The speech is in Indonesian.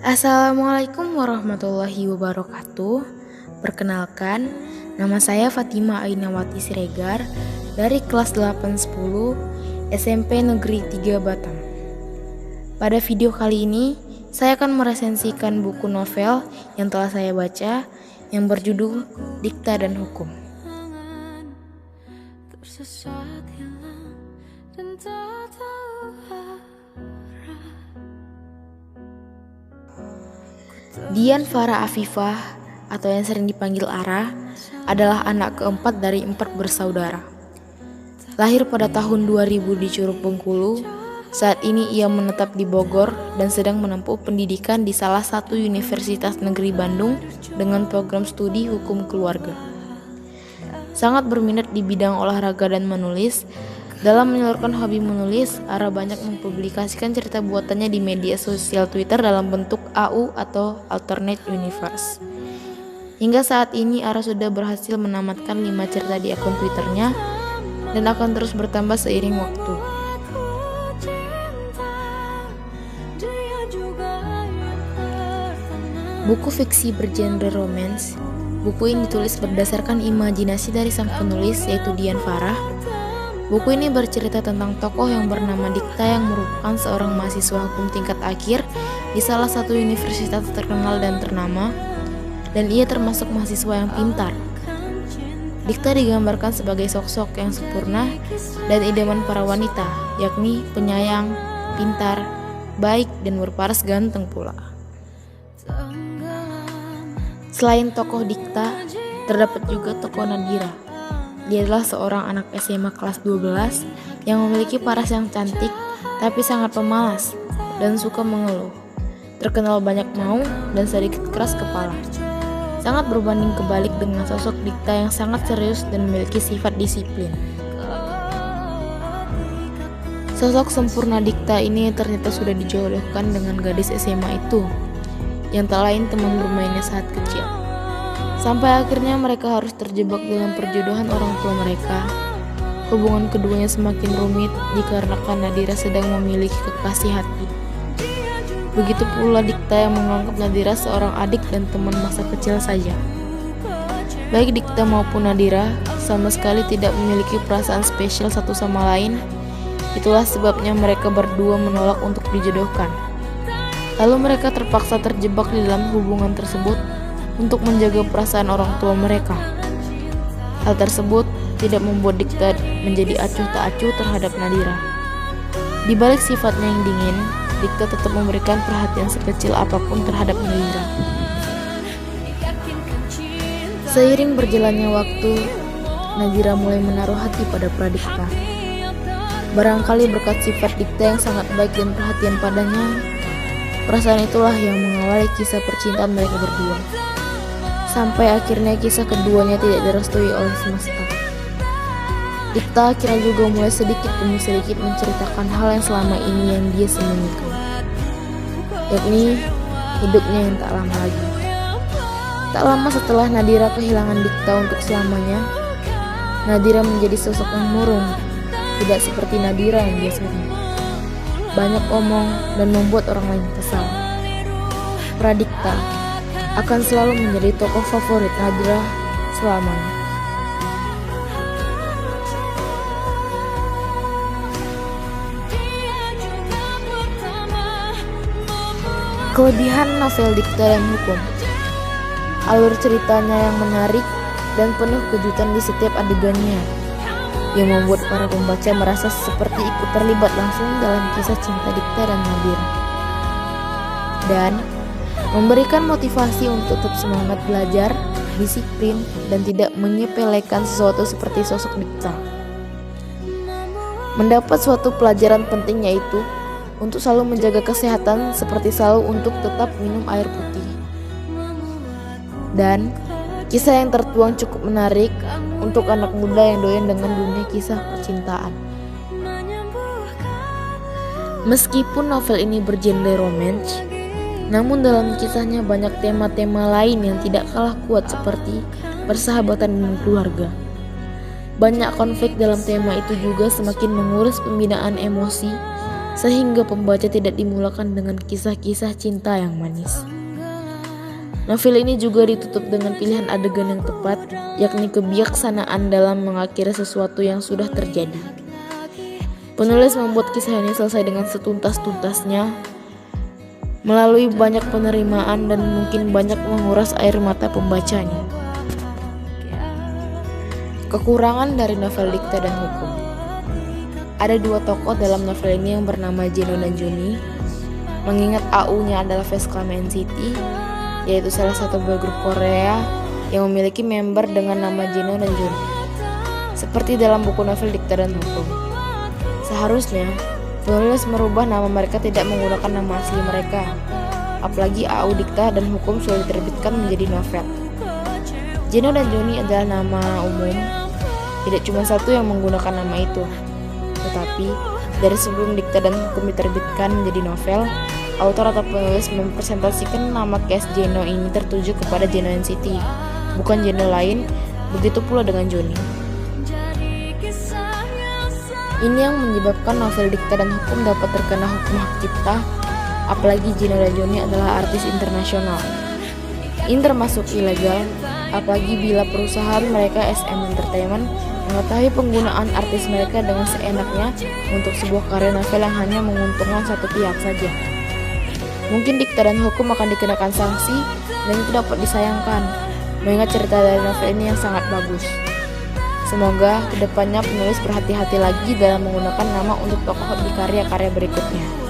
Assalamualaikum warahmatullahi wabarakatuh. Perkenalkan, nama saya Fatima Ainawati Siregar dari kelas 810 SMP Negeri 3 Batam. Pada video kali ini, saya akan meresensikan buku novel yang telah saya baca yang berjudul Dikta dan Hukum. Dian Farah Afifah atau yang sering dipanggil Ara adalah anak keempat dari 4 bersaudara. Lahir pada tahun 2000 di Curug Bengkulu. Saat ini ia menetap di Bogor dan sedang menempuh pendidikan di salah satu Universitas Negeri Bandung dengan program studi hukum keluarga. Sangat berminat di bidang olahraga dan menulis. Dalam menyalurkan hobi menulis, Ara banyak mempublikasikan cerita buatannya di media sosial Twitter dalam bentuk AU atau Alternate Universe. Hingga saat ini Ara sudah berhasil menamatkan 5 cerita di akun Twitternya dan akan terus bertambah seiring waktu. Buku fiksi bergenre romance. Buku ini ditulis berdasarkan imajinasi dari sang penulis, yaitu Dian Farah. Buku ini bercerita tentang tokoh yang bernama Dikta yang merupakan seorang mahasiswa hukum tingkat akhir di salah satu universitas terkenal dan ternama, dan ia termasuk mahasiswa yang pintar. Dikta digambarkan sebagai sosok yang sempurna dan idaman para wanita, yakni penyayang, pintar, baik, dan berparas ganteng pula. Selain tokoh Dikta, terdapat juga tokoh Nadira. Dia adalah seorang anak SMA kelas 12 yang memiliki paras yang cantik tapi sangat pemalas dan suka mengeluh. Terkenal banyak mau dan sedikit keras kepala. Sangat berbanding kebalik dengan sosok Dikta yang sangat serius dan memiliki sifat disiplin. Sosok sempurna Dikta ini ternyata sudah dijodohkan dengan gadis SMA itu, yang tak lain teman bermainnya saat kecil. Sampai akhirnya mereka harus terjebak dalam perjodohan orang tua mereka. Hubungan keduanya semakin rumit dikarenakan Nadira sedang memiliki kekasih hati. Begitu pula Dikta yang menganggap Nadira seorang adik dan teman masa kecil saja. Baik Dikta maupun Nadira sama sekali tidak memiliki perasaan spesial satu sama lain. Itulah sebabnya mereka berdua menolak untuk dijodohkan. Lalu mereka terpaksa terjebak di dalam hubungan tersebut untuk menjaga perasaan orang tua mereka. Hal tersebut tidak membuat Dikta menjadi acuh tak acuh terhadap Nadira. Di balik sifatnya yang dingin, Dikta tetap memberikan perhatian sekecil apapun terhadap Nadira. Seiring berjalannya waktu, Nadira mulai menaruh hati pada Pradikta. Barangkali berkat sifat Dikta yang sangat baik dan perhatian padanya, perasaan itulah yang mengawali kisah percintaan mereka berdua. Sampai akhirnya kisah keduanya tidak direstui oleh semesta. Dikta akhirnya juga mulai sedikit demi sedikit menceritakan hal yang selama ini yang dia sembunyikan, yakni hidupnya yang tak lama lagi. Tak lama setelah Nadira kehilangan Dikta untuk selamanya, Nadira menjadi sosok yang murung, tidak seperti Nadira yang biasanya banyak omong dan membuat orang lain kesal. Pradikta akan selalu menjadi tokoh favorit Nadira selamanya. Kelebihan novel Dikta dan Hukum. Alur ceritanya yang menarik dan penuh kejutan di setiap adegannya, yang membuat para pembaca merasa seperti ikut terlibat langsung dalam kisah cinta Dikta dan Nadira. Dan memberikan motivasi untuk tetap semangat belajar, disiplin, dan tidak menyepelekan sesuatu seperti sosok Dikta. Mendapat suatu pelajaran penting, yaitu untuk selalu menjaga kesehatan, seperti selalu untuk tetap minum air putih. Dan kisah yang tertuang cukup menarik untuk anak muda yang doyan dengan dunia kisah percintaan. Meskipun novel ini bergenre romance, namun dalam kisahnya banyak tema-tema lain yang tidak kalah kuat seperti persahabatan dan keluarga. Banyak konflik dalam tema itu juga semakin menguras pembinaan emosi sehingga pembaca tidak dimulakan dengan kisah-kisah cinta yang manis. Novel ini juga ditutup dengan pilihan adegan yang tepat, yakni kebijaksanaan dalam mengakhiri sesuatu yang sudah terjadi. Penulis membuat kisah ini selesai dengan setuntas-tuntasnya, melalui banyak penerimaan dan mungkin banyak menguras air mata pembacanya. Kekurangan dari novel Dikta dan Hukum. Ada dua tokoh dalam novel ini yang bernama Jeno dan Johnny. Mengingat AU-nya adalah Face Club NCT, yaitu salah satu boy group Korea yang memiliki member dengan nama Jeno dan Johnny. Seperti dalam buku novel Dikta dan Hukum. Seharusnya, penulis merubah nama mereka tidak menggunakan nama asli mereka. Apalagi AU Dikta dan Hukum sudah diterbitkan menjadi novel. Jeno dan Johnny adalah nama umum, tidak cuma satu yang menggunakan nama itu. Tetapi, dari sebelum Dikta dan Hukum diterbitkan menjadi novel, autor atau penulis mempresentasikan nama cast Jeno ini tertuju kepada Jeno NCT, bukan Jeno lain, begitu pula dengan Johnny. Ini yang menyebabkan novel Dikta dan Hukum dapat terkena hukum hak cipta, apalagi Jeno dan Johnny adalah artis internasional. Ini termasuk ilegal, apalagi bila perusahaan mereka SM Entertainment mengetahui penggunaan artis mereka dengan seenaknya untuk sebuah karya novel yang hanya menguntungkan satu pihak saja. Mungkin Dikta dan Hukum akan dikenakan sanksi dan itu dapat disayangkan, mengingat cerita dari novel ini yang sangat bagus. Semoga kedepannya penulis berhati-hati lagi dalam menggunakan nama untuk tokoh di karya-karya berikutnya.